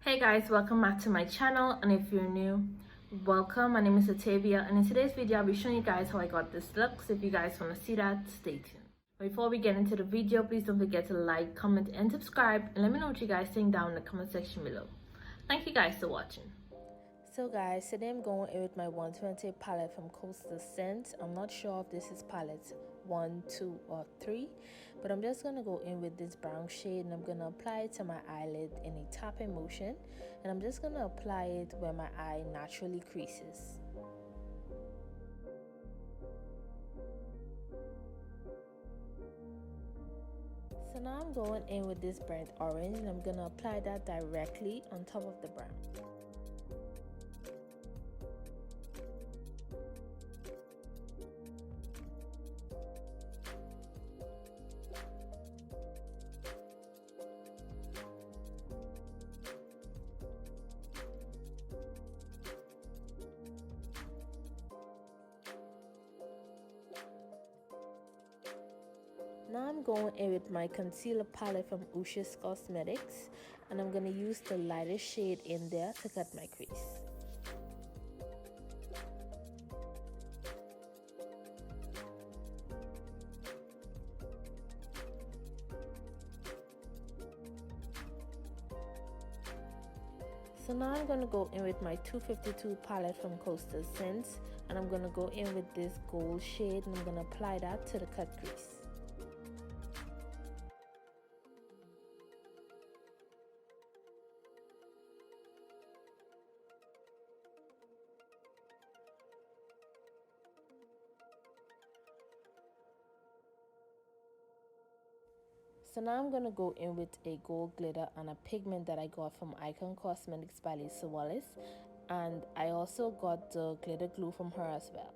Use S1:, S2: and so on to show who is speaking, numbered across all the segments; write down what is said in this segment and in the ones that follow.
S1: Hey guys, welcome back to my channel, and if you're new, welcome. My name is Atavia, and in today's video I'll be showing you guys how I got this look. So if you guys want to see that, stay tuned. Before we get into the video, please don't forget to like, comment and subscribe, and let me know what you guys think down in the comment section below. Thank you guys for watching. So guys, today I'm going in with my 120 palette from Coastal Scents. I'm not sure if this is palette 1, 2 or 3, but I'm just going to go in with this brown shade and I'm going to apply it to my eyelid in a tapping motion, and I'm just going to apply it where my eye naturally creases. So now I'm going in with this burnt orange and I'm going to apply that directly on top of the brown. Now I'm going in with my concealer palette from Usha's Cosmetics, and I'm going to use the lightest shade in there to cut my crease. So now I'm going to go in with my 252 palette from Coastal Scents, and I'm going to go in with this gold shade and I'm going to apply that to the cut crease. So now I'm going to go in with a gold glitter and a pigment that I got from Icon Cosmetics by Lisa Wallace, and I also got the glitter glue from her as well.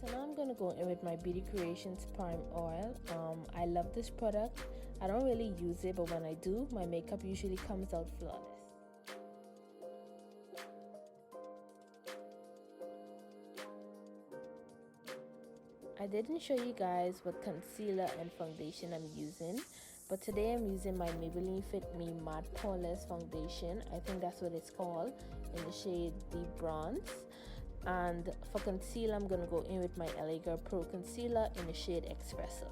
S1: So now I'm going to go in with my Beauty Creations Prime Oil. I love this product. I don't really use it, but when I do, my makeup usually comes out flawless. I didn't show you guys what concealer and foundation I'm using, but today I'm using my Maybelline Fit Me Matte Poreless Foundation. I think that's what it's called, in the shade Deep Bronze. And for concealer, I'm going to go in with my LA Girl Pro Concealer in the shade Espresso.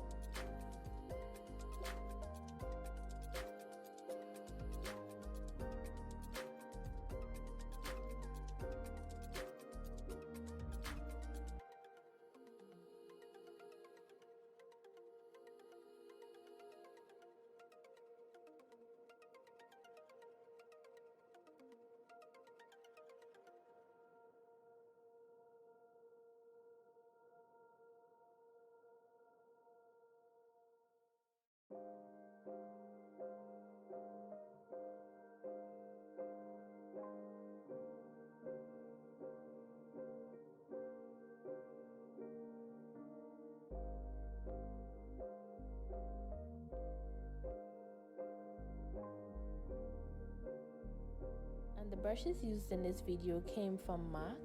S1: And the brushes used in this video came from MAC,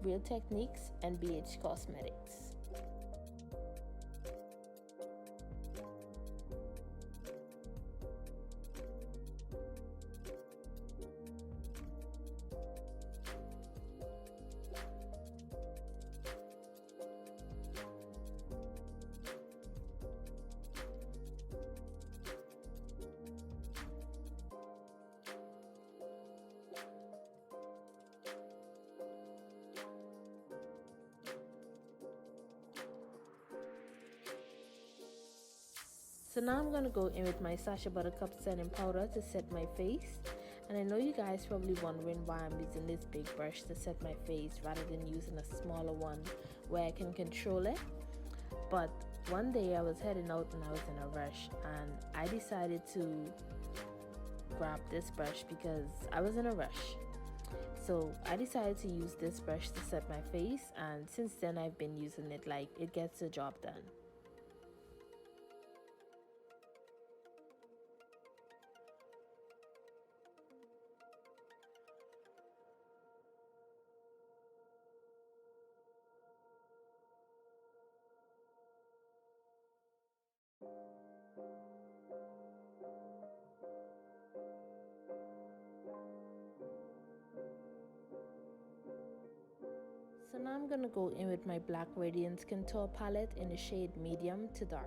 S1: Real Techniques and BH Cosmetics. So now I'm going to go in with my Sacha Buttercup setting powder to set my face. And I know you guys probably wondering why I'm using this big brush to set my face rather than using a smaller one where I can control it. But One day I was heading out and I was in a rush, and I decided to grab this brush because I was in a rush. So I decided to use this brush to set my face, and since then I've been using it. Like, it gets the job done. So now I'm gonna go in with my Black Radiance Contour palette in the shade medium to dark.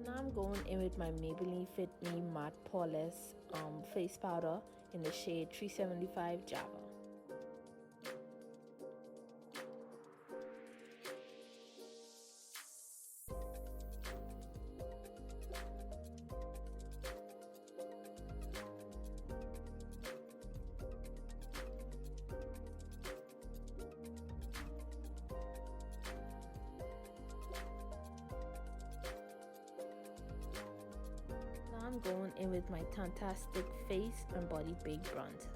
S1: Now I'm going in with my Maybelline Fit Me Matte Poreless face powder in the shade 375 Java. I'm going in with my Fantastic Face and Body Big Bronzer.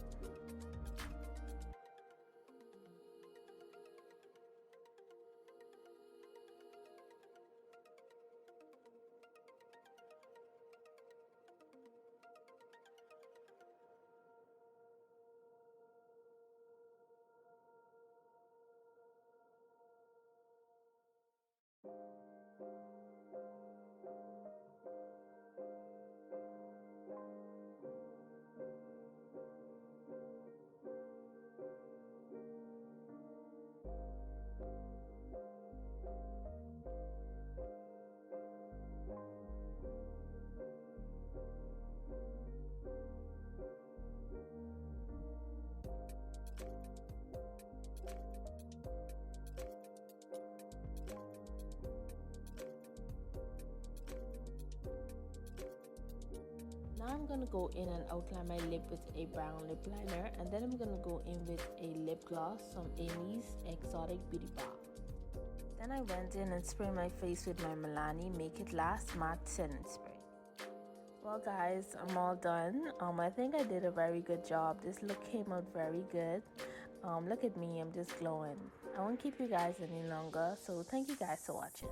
S1: Now I'm gonna go in and outline my lip with a brown lip liner, and then I'm gonna go in with a lip gloss from Amy's Exotic Beauty Bar. Then I went in and sprayed my face with my Milani Make It Last Matte Setting Spray. Well guys, I'm all done. I think I did a very good job. This look came out very good. Look at me, I'm just glowing. I won't keep you guys any longer, so thank you guys for watching.